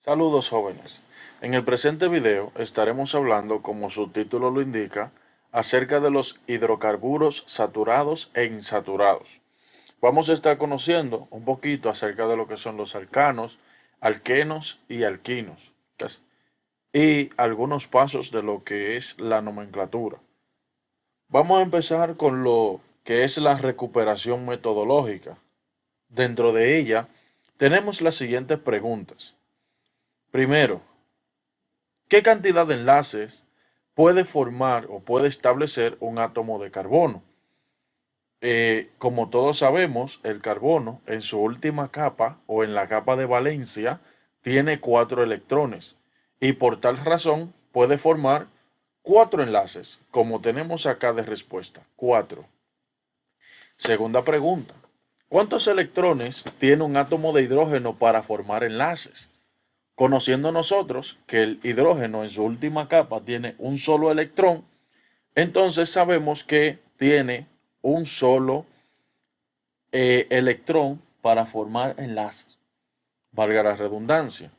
Saludos jóvenes. En el presente video estaremos hablando, como su título lo indica, acerca de los hidrocarburos saturados e insaturados. Vamos a estar conociendo un poquito acerca de lo que son los alcanos, alquenos y alquinos, y algunos pasos de lo que es la nomenclatura. Vamos a empezar con lo que es la recuperación metodológica. Dentro de ella tenemos las siguientes preguntas. Primero, ¿qué cantidad de enlaces puede formar o puede establecer un átomo de carbono? Como todos sabemos, el carbono en su última capa o en la capa de valencia tiene 4 electrones y por tal razón puede formar 4 enlaces, como tenemos acá de respuesta, 4. Segunda pregunta, ¿cuántos electrones tiene un átomo de hidrógeno para formar enlaces? Conociendo nosotros que el hidrógeno en su última capa tiene un solo electrón, entonces sabemos que tiene un solo electrón para formar enlaces, valga la redundancia.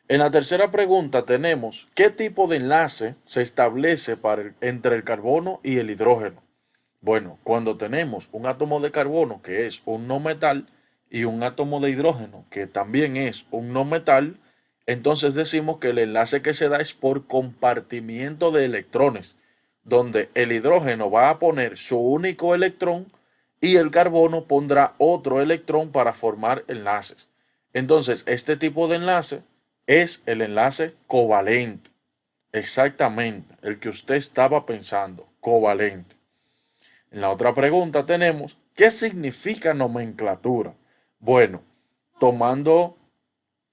En la tercera pregunta tenemos, ¿qué tipo de enlace se establece entre el carbono y el hidrógeno? Bueno, cuando tenemos un átomo de carbono que es un no metal y un átomo de hidrógeno que también es un no metal, entonces decimos que el enlace que se da es por compartimiento de electrones, donde el hidrógeno va a poner su único electrón y el carbono pondrá otro electrón para formar enlaces. Entonces, este tipo de enlace es el enlace covalente. Exactamente, el que usted estaba pensando, covalente. En la otra pregunta tenemos, ¿qué significa nomenclatura? Bueno, tomando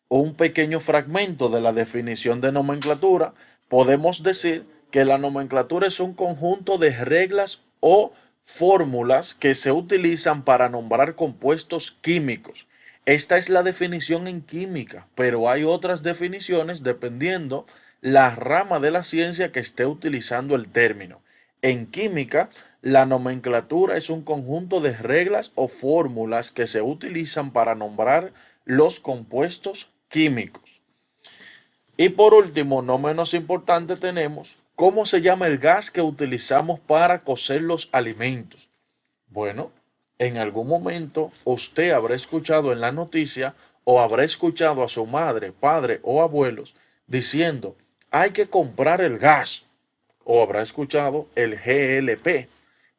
un pequeño fragmento de la definición de nomenclatura, podemos decir que la nomenclatura es un conjunto de reglas o fórmulas que se utilizan para nombrar compuestos químicos. Esta es la definición en química, pero hay otras definiciones dependiendo la rama de la ciencia que esté utilizando el término. En química, la nomenclatura es un conjunto de reglas o fórmulas que se utilizan para nombrar los compuestos químicos. Y por último, no menos importante, tenemos cómo se llama el gas que utilizamos para cocer los alimentos. Bueno, en algún momento usted habrá escuchado en la noticia o habrá escuchado a su madre, padre o abuelos diciendo, hay que comprar el gas. O habrá escuchado el GLP,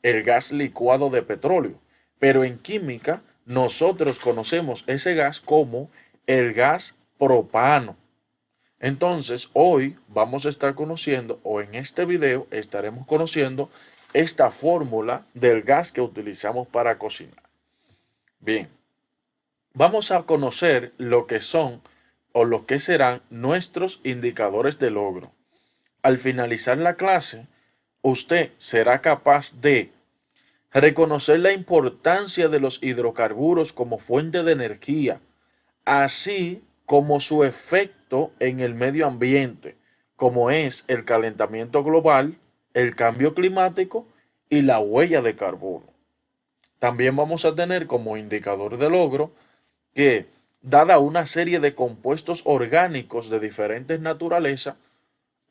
el gas licuado de petróleo. Pero en química nosotros conocemos ese gas como el gas propano. Entonces, hoy vamos a estar conociendo, o en este video estaremos conociendo, esta fórmula del gas que utilizamos para cocinar. Bien, vamos a conocer lo que son o lo que serán nuestros indicadores de logro. Al finalizar la clase, usted será capaz de reconocer la importancia de los hidrocarburos como fuente de energía, así como su efecto en el medio ambiente, como es el calentamiento global, el cambio climático y la huella de carbono. También vamos a tener como indicador de logro que, dada una serie de compuestos orgánicos de diferentes naturaleza,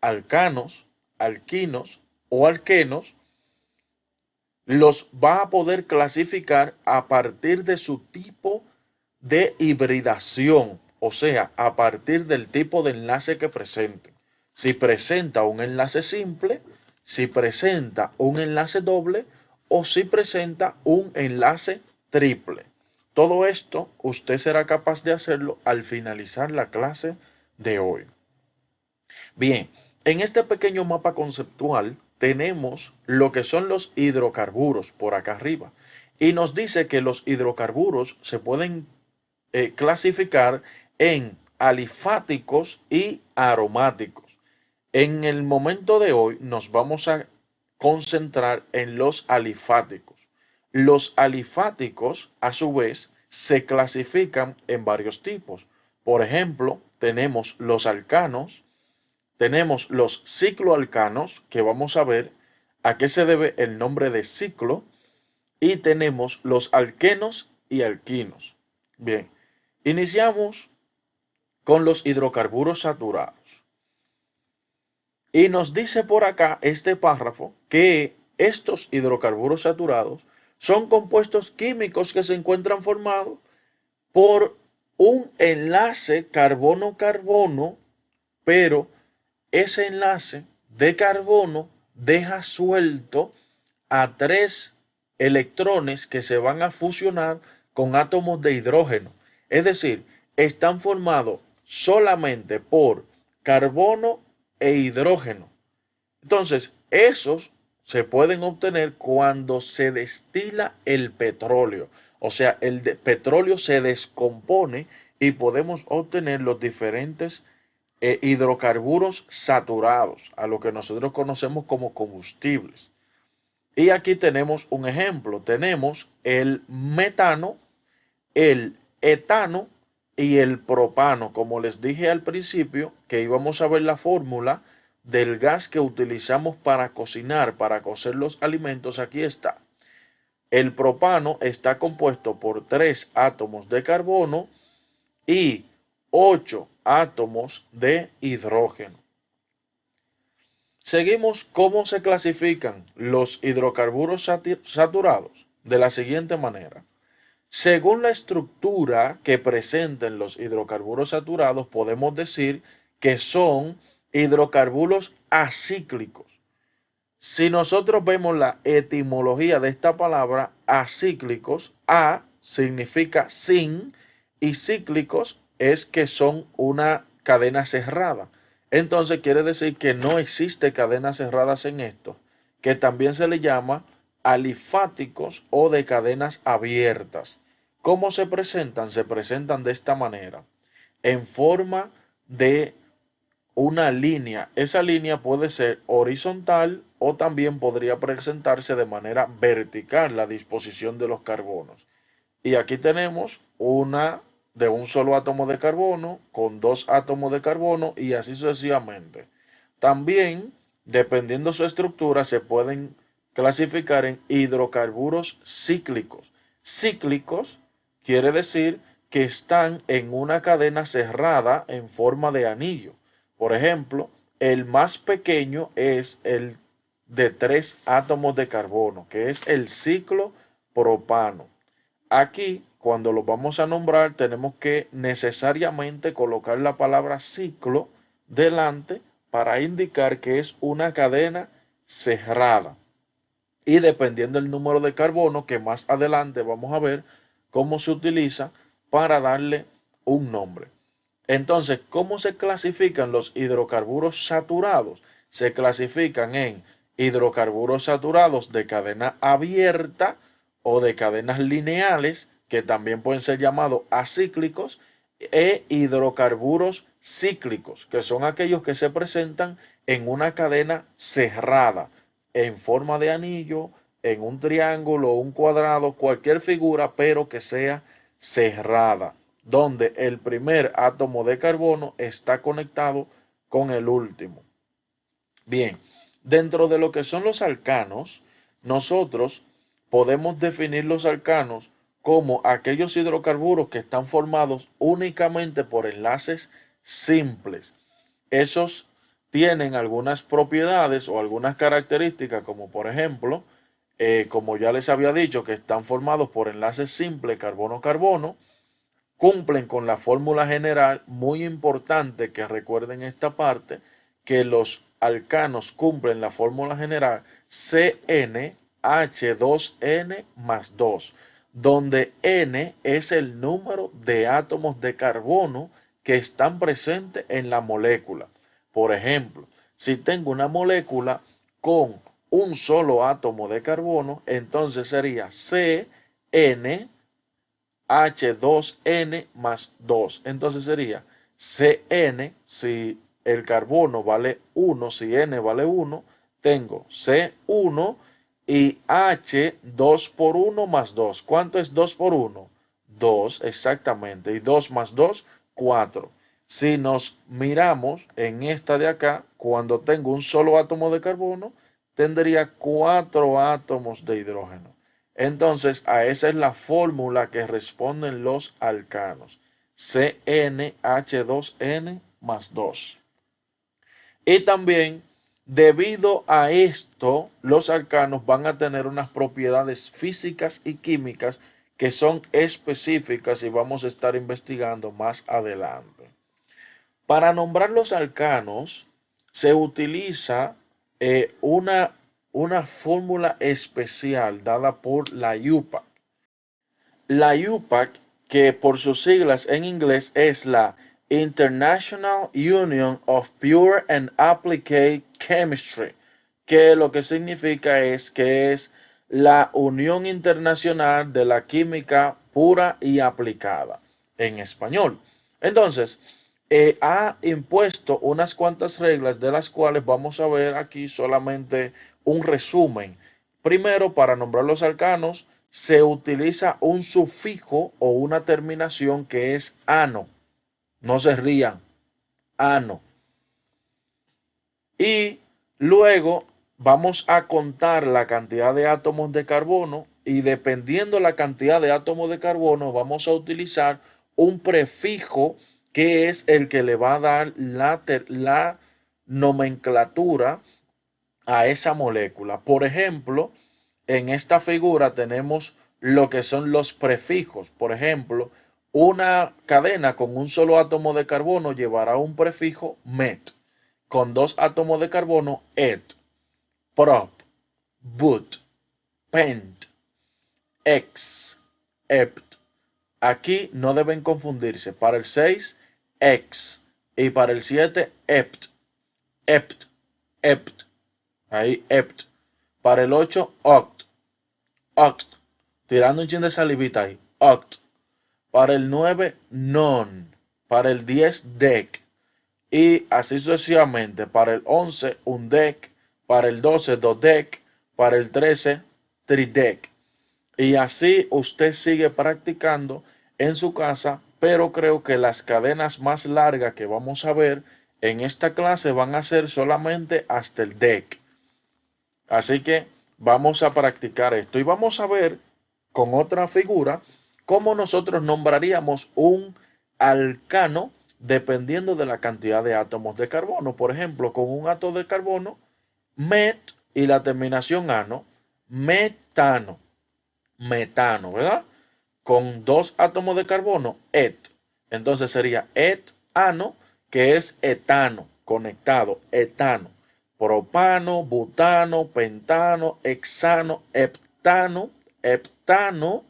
alcanos, alquinos o alquenos, los va a poder clasificar a partir de su tipo de hibridación, o sea, a partir del tipo de enlace que presente. Si presenta un enlace simple, si presenta un enlace doble o si presenta un enlace triple. Todo esto usted será capaz de hacerlo al finalizar la clase de hoy. Bien, en este pequeño mapa conceptual tenemos lo que son los hidrocarburos por acá arriba y nos dice que los hidrocarburos se pueden clasificar en alifáticos y aromáticos. En el momento de hoy nos vamos a concentrar en los alifáticos. Los alifáticos, a su vez, se clasifican en varios tipos. Por ejemplo, tenemos los alcanos, tenemos los cicloalcanos, que vamos a ver a qué se debe el nombre de ciclo, y tenemos los alquenos y alquinos. Bien, iniciamos con los hidrocarburos saturados. Y nos dice por acá este párrafo que estos hidrocarburos saturados son compuestos químicos que se encuentran formados por un enlace carbono-carbono, pero ese enlace de carbono deja suelto a 3 electrones que se van a fusionar con átomos de hidrógeno. Es decir, están formados solamente por carbono e hidrógeno. Entonces, esos se pueden obtener cuando se destila el petróleo. O sea, el petróleo se descompone y podemos obtener los diferentes hidrocarburos saturados, a lo que nosotros conocemos como combustibles. Y aquí tenemos un ejemplo. Tenemos el metano, el etano y el propano. Como les dije al principio, que íbamos a ver la fórmula del gas que utilizamos para cocinar, para cocer los alimentos. Aquí está. El propano está compuesto por 3 átomos de carbono y 8 átomos de hidrógeno. Seguimos cómo se clasifican los hidrocarburos saturados de la siguiente manera. Según la estructura que presenten los hidrocarburos saturados, podemos decir que son hidrocarburos acíclicos. Si nosotros vemos la etimología de esta palabra, acíclicos, a significa sin y cíclicos es que son una cadena cerrada. Entonces quiere decir que no existe cadenas cerradas en esto, que también se le llama alifáticos o de cadenas abiertas. ¿Cómo se presentan? Se presentan de esta manera, en forma de una línea. Esa línea puede ser horizontal o también podría presentarse de manera vertical la disposición de los carbonos. Y aquí tenemos una de un solo átomo de carbono con 2 átomos de carbono y así sucesivamente. También, dependiendo su estructura, se pueden clasificar en hidrocarburos cíclicos. Cíclicos quiere decir que están en una cadena cerrada en forma de anillo. Por ejemplo, el más pequeño es el de 3 átomos de carbono, que es el ciclo propano. Aquí, cuando lo vamos a nombrar, tenemos que necesariamente colocar la palabra ciclo delante para indicar que es una cadena cerrada. Y dependiendo del número de carbono, que más adelante vamos a ver cómo se utiliza para darle un nombre. Entonces, ¿cómo se clasifican los hidrocarburos saturados? Se clasifican en hidrocarburos saturados de cadena abierta o de cadenas lineales, que también pueden ser llamados acíclicos, e hidrocarburos cíclicos, que son aquellos que se presentan en una cadena cerrada, en forma de anillo, en un triángulo, un cuadrado, cualquier figura, pero que sea cerrada, donde el primer átomo de carbono está conectado con el último. Bien, dentro de lo que son los alcanos, nosotros podemos definir los alcanos como aquellos hidrocarburos que están formados únicamente por enlaces simples. Esos tienen algunas propiedades o algunas características, como por ejemplo, como ya les había dicho, que están formados por enlaces simples carbono-carbono, cumplen con la fórmula general. Muy importante que recuerden esta parte, que los alcanos cumplen la fórmula general CnH2n más 2, donde N es el número de átomos de carbono que están presentes en la molécula. Por ejemplo, si tengo una molécula con un solo átomo de carbono, entonces sería CN H2n más 2. Entonces sería Cn, si el carbono vale 1, si n vale 1, tengo C1 y H 2 por 1 más 2. ¿Cuánto es 2 por 1? 2, exactamente. Y 2 más 2, 4. Si nos miramos en esta de acá, cuando tengo un solo átomo de carbono, tendría 4 átomos de hidrógeno. Entonces, a esa es la fórmula que responden los alcanos. CnH2n más 2. Y también, debido a esto, los alcanos van a tener unas propiedades físicas y químicas que son específicas y vamos a estar investigando más adelante. Para nombrar los alcanos se utiliza una fórmula especial dada por la IUPAC. La IUPAC, que por sus siglas en inglés es la International Union of Pure and Applied Chemistry, que lo que significa es que es la Unión Internacional de la Química Pura y Aplicada en español. Entonces, ha impuesto unas cuantas reglas de las cuales vamos a ver aquí solamente un resumen. Primero, para nombrar los alcanos, se utiliza un sufijo o una terminación que es ano. No se rían, ano. Y luego vamos a contar la cantidad de átomos de carbono y dependiendo la cantidad de átomos de carbono vamos a utilizar un prefijo que es el que le va a dar la nomenclatura a esa molécula. Por ejemplo, en esta figura tenemos lo que son los prefijos. Por ejemplo, una cadena con un solo átomo de carbono llevará un prefijo met, con dos átomos de carbono et, prop, but, pent, ex, ept. Aquí no deben confundirse. Para el 6, ex. Y para el 7, ept, ept, ept. Ahí, ept. Para el 8, oct, oct. Tirando un chin de salivita ahí, oct. Para el 9, non. Para el 10, dec. Y así sucesivamente. Para el 11, undec. Para el 12, dodec. Para el 13, tridec. Y así usted sigue practicando en su casa, pero creo que las cadenas más largas que vamos a ver en esta clase van a ser solamente hasta el dec. Así que vamos a practicar esto y vamos a ver con otra figura cómo nosotros nombraríamos un alcano dependiendo de la cantidad de átomos de carbono. Por ejemplo, con un átomo de carbono, met y la terminación ano, metano, metano, ¿verdad? Con dos átomos de carbono, et. Entonces sería etano, que es etano, conectado, etano. Propano, butano, pentano, hexano, heptano, heptano,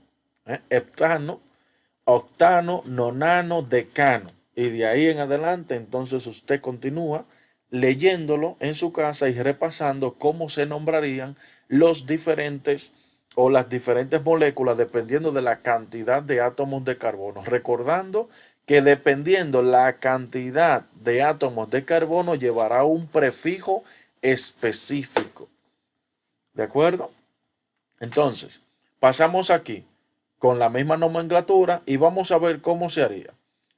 octano, nonano, decano. Y de ahí en adelante, entonces usted continúa leyéndolo en su casa y repasando cómo se nombrarían los diferentes o las diferentes moléculas dependiendo de la cantidad de átomos de carbono. Recordando que dependiendo la cantidad de átomos de carbono llevará un prefijo específico. ¿De acuerdo? Entonces, pasamos aquí con la misma nomenclatura y vamos a ver cómo se haría.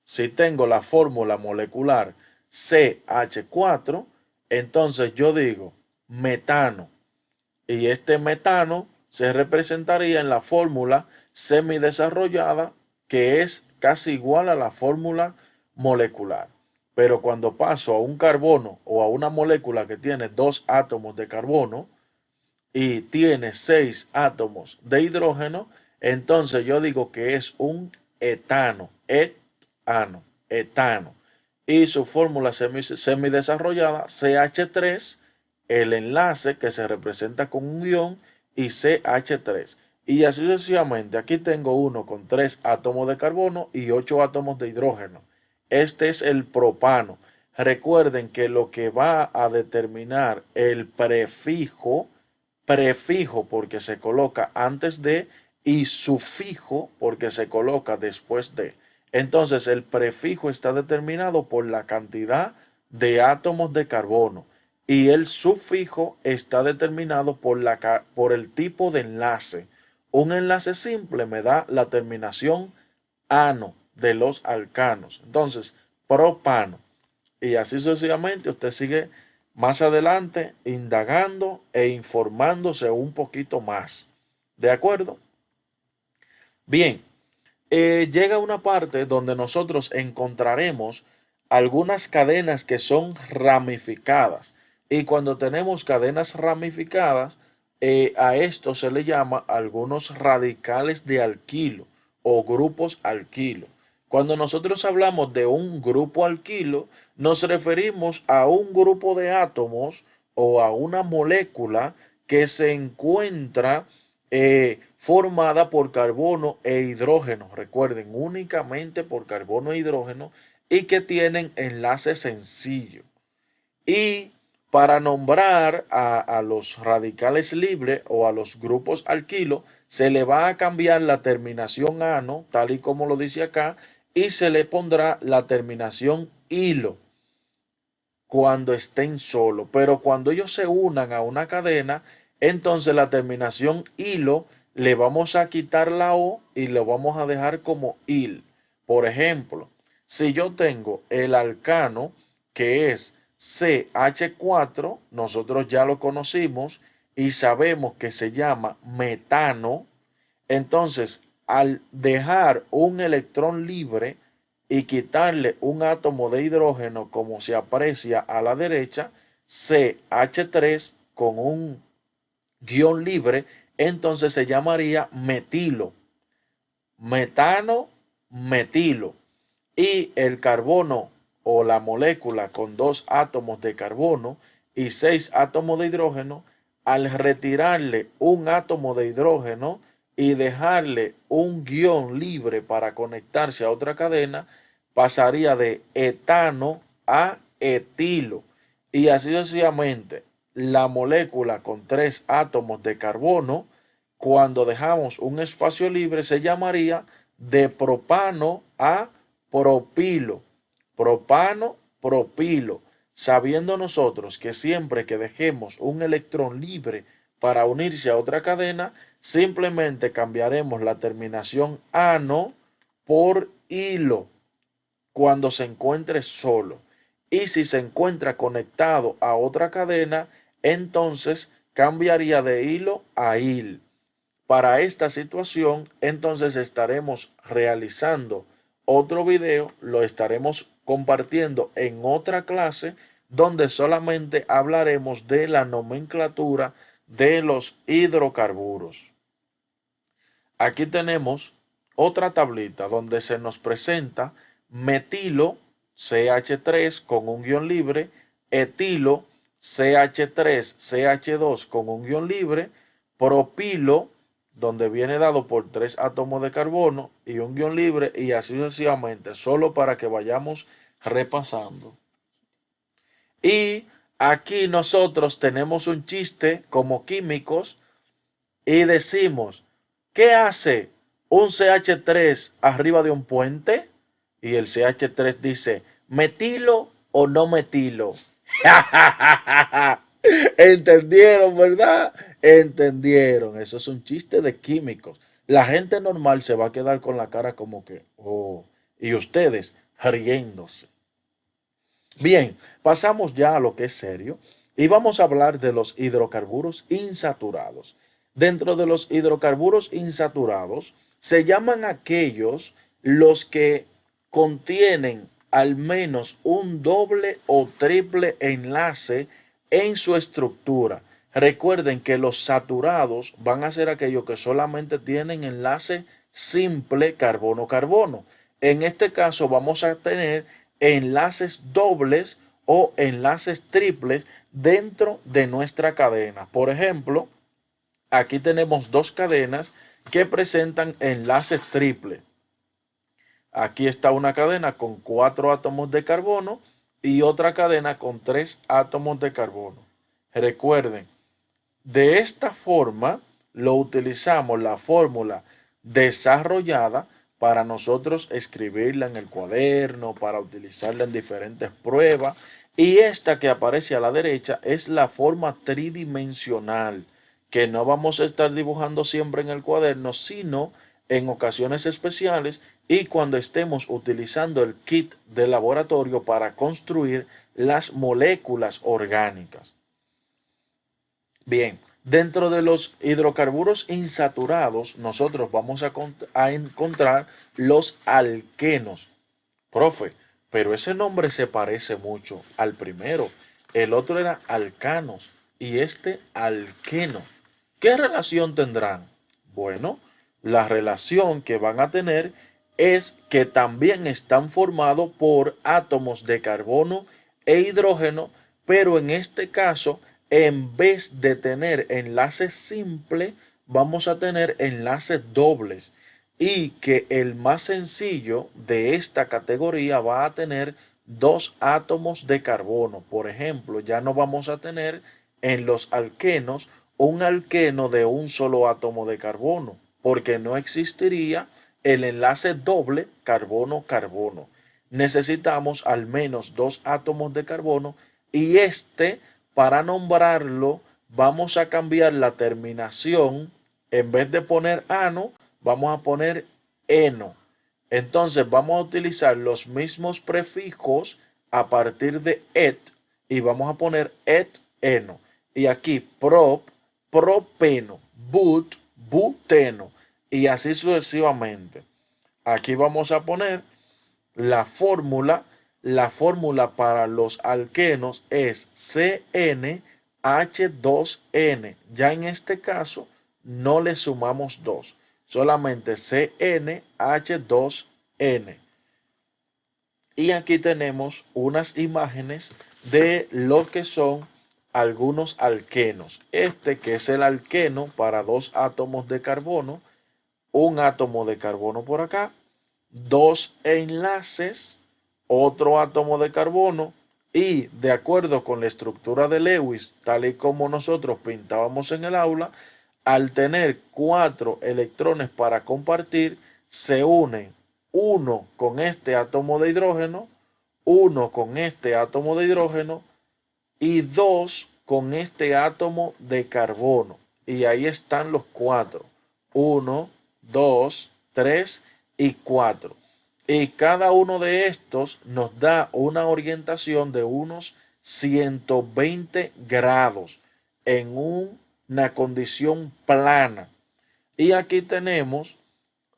Si tengo la fórmula molecular CH4, entonces yo digo metano. Y este metano se representaría en la fórmula semidesarrollada, que es casi igual a la fórmula molecular. Pero cuando paso a un carbono o a una molécula que tiene dos átomos de carbono y tiene 6 átomos de hidrógeno, entonces yo digo que es un etano, etano. Y su fórmula semidesarrollada, CH3, el enlace que se representa con un ion y CH3. Y así sucesivamente, aquí tengo uno con 3 átomos de carbono y 8 átomos de hidrógeno. Este es el propano. Recuerden que lo que va a determinar el prefijo porque se coloca antes de y sufijo porque se coloca después de. Entonces el prefijo está determinado por la cantidad de átomos de carbono y el sufijo está determinado por el tipo de enlace. Un enlace simple me da la terminación ano de los alcanos. Entonces, propano. Y así sucesivamente usted sigue más adelante indagando e informándose un poquito más. ¿De acuerdo? Bien, llega una parte donde nosotros encontraremos algunas cadenas que son ramificadas. Y cuando tenemos cadenas ramificadas, a esto se le llama algunos radicales de alquilo o grupos alquilo. Cuando nosotros hablamos de un grupo alquilo, nos referimos a un grupo de átomos o a una molécula que se encuentra formada por carbono e hidrógeno. Recuerden, únicamente por carbono e hidrógeno y que tienen enlace sencillo. Y para nombrar a los radicales libres o a los grupos alquilo, se le va a cambiar la terminación ano, tal y como lo dice acá, y se le pondrá la terminación hilo cuando estén solos. Pero cuando ellos se unan a una cadena, entonces la terminación hilo le vamos a quitar la O y lo vamos a dejar como il. Por ejemplo, si yo tengo el alcano que es CH4, nosotros ya lo conocimos y sabemos que se llama metano. Entonces, al dejar un electrón libre y quitarle un átomo de hidrógeno, como se aprecia a la derecha, CH3 con un guión libre, entonces se llamaría metilo. Metano, metilo. Y el carbono o la molécula con 2 átomos de carbono y 6 átomos de hidrógeno, al retirarle un átomo de hidrógeno y dejarle un guión libre para conectarse a otra cadena, pasaría de etano a etilo. Y así sucesivamente, la molécula con 3 átomos de carbono, cuando dejamos un espacio libre, se llamaría de propano a propilo. Propano, propilo. Sabiendo nosotros que siempre que dejemos un electrón libre para unirse a otra cadena, simplemente cambiaremos la terminación ano por hilo cuando se encuentre solo. Y si se encuentra conectado a otra cadena, entonces cambiaría de hilo a hil. Para esta situación, entonces estaremos realizando otro video, lo estaremos compartiendo en otra clase donde solamente hablaremos de la nomenclatura de los hidrocarburos. Aquí tenemos otra tablita donde se nos presenta metilo CH3 con un guión libre, etilo CH3 CH2 con un guión libre, propilo donde viene dado por 3 átomos de carbono y un guión libre y así sucesivamente, solo para que vayamos repasando. Y aquí nosotros tenemos un chiste como químicos y decimos, ¿qué hace un CH3 arriba de un puente? Y el CH3 dice, ¿metilo o no metilo? ¿Entendieron, verdad? Entendieron. Eso es un chiste de químicos. La gente normal se va a quedar con la cara como que, oh, y ustedes riéndose. Bien, pasamos ya a lo que es serio y vamos a hablar de los hidrocarburos insaturados. Dentro de los hidrocarburos insaturados se llaman aquellos los que contienen al menos un doble o triple enlace en su estructura. Recuerden que los saturados van a ser aquellos que solamente tienen enlace simple carbono-carbono. En este caso vamos a tener enlaces dobles o enlaces triples dentro de nuestra cadena. Por ejemplo, aquí tenemos dos cadenas que presentan enlaces triples. Aquí está una cadena con 4 átomos de carbono y otra cadena con 3 átomos de carbono. Recuerden, de esta forma lo utilizamos la fórmula desarrollada para nosotros escribirla en el cuaderno, para utilizarla en diferentes pruebas. Y esta que aparece a la derecha es la forma tridimensional, que no vamos a estar dibujando siempre en el cuaderno, sino en ocasiones especiales y cuando estemos utilizando el kit de laboratorio para construir las moléculas orgánicas. Bien, Dentro de los hidrocarburos insaturados, nosotros vamos a encontrar los alquenos. Profe, pero ese nombre se parece mucho al primero. El otro era alcanos y este alqueno. ¿Qué relación tendrán? Bueno, la relación que van a tener es que también están formados por átomos de carbono e hidrógeno, pero en este caso, en vez de tener enlaces simples, vamos a tener enlaces dobles y que el más sencillo de esta categoría va a tener dos átomos de carbono. Por ejemplo, ya no vamos a tener en los alquenos un alqueno de un solo átomo de carbono, porque no existiría el enlace doble carbono-carbono. Necesitamos al menos dos átomos de carbono y para nombrarlo, vamos a cambiar la terminación. En vez de poner ano, vamos a poner eno. Entonces vamos a utilizar los mismos prefijos a partir de et y vamos a poner et-eno. Y aquí propeno, buteno y así sucesivamente. Aquí vamos a poner la fórmula. La fórmula para los alquenos es CnH2n. Ya en este caso no le sumamos 2, solamente CnH2n. Y aquí tenemos unas imágenes de lo que son algunos alquenos. Este que es el alqueno para dos átomos de carbono, un átomo de carbono por acá, dos enlaces, otro átomo de carbono y de acuerdo con la estructura de Lewis, tal y como nosotros pintábamos en el aula, al tener 4 electrones para compartir, se unen uno con este átomo de hidrógeno, uno con este átomo de hidrógeno y dos con este átomo de carbono. Y ahí están los 4. 1, 2, 3 y 4. Y cada uno de estos nos da una orientación de unos 120 grados en una condición plana. Y aquí tenemos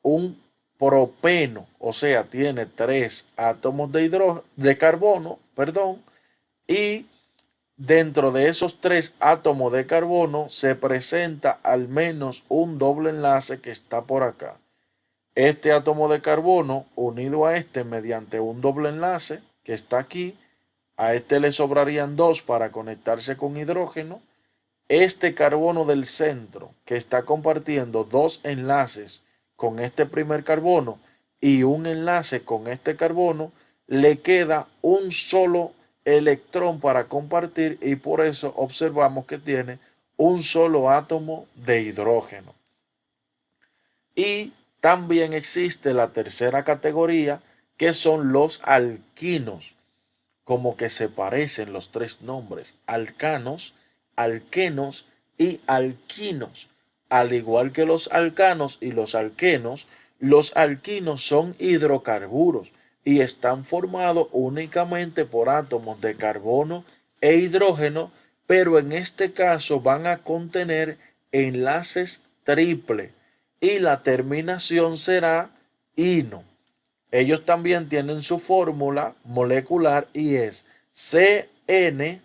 un propeno, o sea, tiene 3 átomos de carbono, perdón, y dentro de esos 3 átomos de carbono se presenta al menos un doble enlace que está por acá. Este átomo de carbono unido a este mediante un doble enlace que está aquí, a este le sobrarían 2 para conectarse con hidrógeno. Este carbono del centro que está compartiendo 2 enlaces con este primer carbono y un enlace con este carbono, le queda un solo electrón para compartir y por eso observamos que tiene un solo átomo de hidrógeno. Y también existe la tercera categoría, que son los alquinos, como que se parecen los 3 nombres: alcanos, alquenos y alquinos. Al igual que los alcanos y los alquinos son hidrocarburos y están formados únicamente por átomos de carbono e hidrógeno, pero en este caso van a contener enlaces triple y la terminación será ino. Ellos también tienen su fórmula molecular y es CnHn.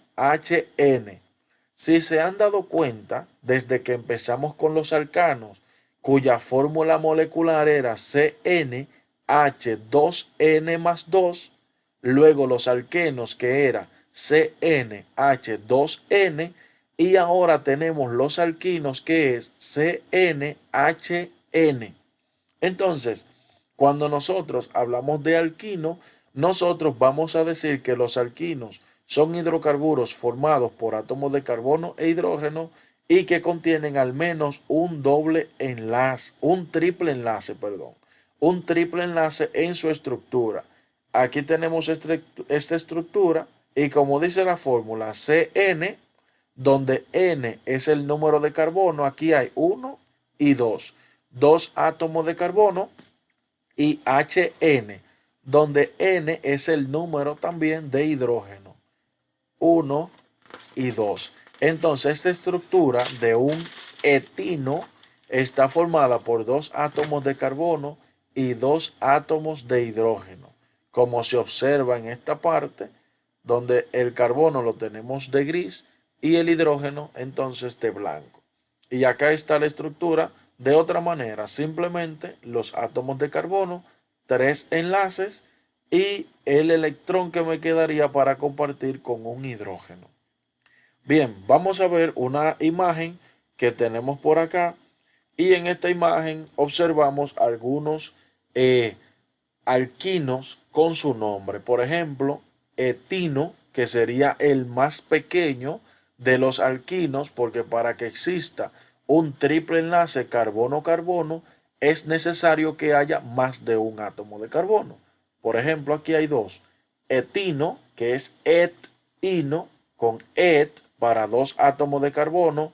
Si se han dado cuenta, desde que empezamos con los alcanos, cuya fórmula molecular era CnH2n más 2, luego los alquenos que era CnH2n y ahora tenemos los alquinos que es CnHn. Entonces, cuando nosotros hablamos de alquino, nosotros vamos a decir que los alquinos son hidrocarburos formados por átomos de carbono e hidrógeno y que contienen al menos un triple enlace, un triple enlace en su estructura. Aquí tenemos esta estructura y como dice la fórmula CN, donde N es el número de carbono, aquí hay 1 y 2, dos átomos de carbono, y HN, donde N es el número también de hidrógeno, 1 y 2. Entonces, esta estructura de un etino está formada por 2 átomos de carbono y 2 átomos de hidrógeno, como se observa en esta parte, donde el carbono lo tenemos de gris y el hidrógeno entonces de blanco. Y acá está la estructura de otra manera, simplemente los átomos de carbono, 3 enlaces y el electrón que me quedaría para compartir con un hidrógeno. Bien, vamos a ver una imagen que tenemos por acá y en esta imagen observamos algunos alquinos con su nombre. Por ejemplo, etino, que sería el más pequeño de los alquinos, porque para que exista un triple enlace carbono-carbono es necesario que haya más de un átomo de carbono. Por ejemplo, aquí hay dos. Etino, que es et-ino, con et para 2 átomos de carbono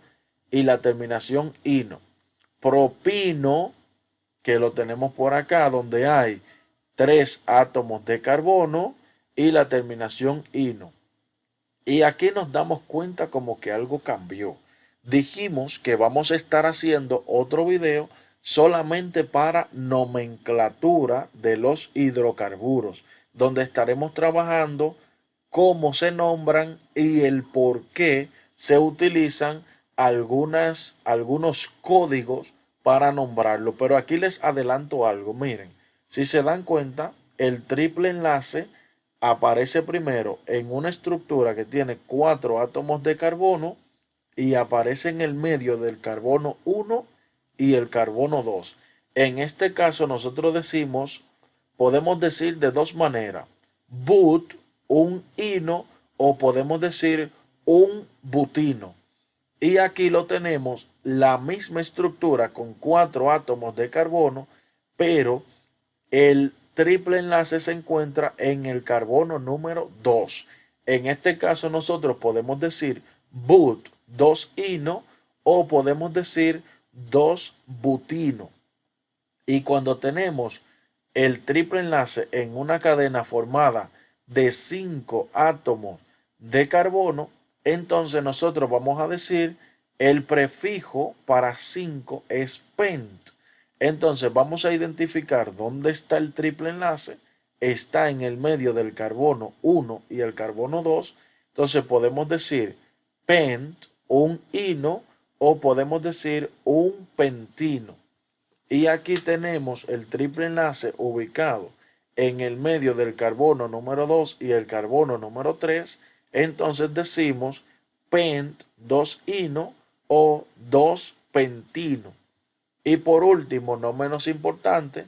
y la terminación ino. Propino, que lo tenemos por acá, donde hay 3 átomos de carbono y la terminación ino. Y aquí nos damos cuenta como que algo cambió. Dijimos que vamos a estar haciendo otro video solamente para nomenclatura de los hidrocarburos, donde estaremos trabajando cómo se nombran y el por qué se utilizan algunos códigos para nombrarlo. Pero aquí les adelanto algo. Miren, si se dan cuenta, el triple enlace aparece primero en una estructura que tiene 4 átomos de carbono y aparece en el medio del carbono 1 y el carbono 2. En este caso nosotros podemos decir de dos maneras, but, un ino, o podemos decir un butino. Y aquí lo tenemos, la misma estructura con 4 átomos de carbono, pero el triple enlace se encuentra en el carbono número 2. En este caso nosotros podemos decir but 2-ino o podemos decir 2-butino. Y cuando tenemos el triple enlace en una cadena formada de 5 átomos de carbono, entonces nosotros vamos a decir el prefijo para 5 es pent. Entonces vamos a identificar dónde está el triple enlace. Está en el medio del carbono 1 y el carbono 2. Entonces podemos decir pent, un ino, o podemos decir un pentino. Y aquí tenemos el triple enlace ubicado en el medio del carbono número 2 y el carbono número 3. Entonces decimos pent 2-ino o 2-pentino. Y por último, no menos importante,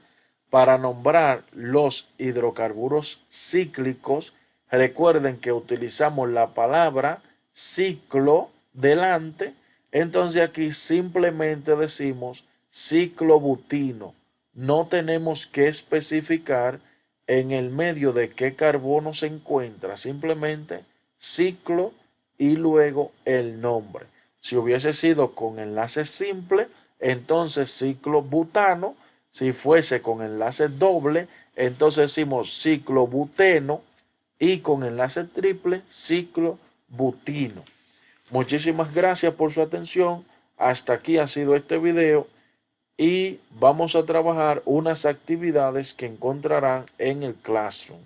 para nombrar los hidrocarburos cíclicos, recuerden que utilizamos la palabra ciclo delante. Entonces aquí simplemente decimos ciclobutino. No tenemos que especificar en el medio de qué carbono se encuentra, simplemente ciclo y luego el nombre. Si hubiese sido con enlace simple, entonces ciclobutano. Si fuese con enlace doble, entonces decimos ciclobuteno, y con enlace triple, ciclobutino. Muchísimas gracias por su atención. Hasta aquí ha sido este video y vamos a trabajar unas actividades que encontrarán en el Classroom.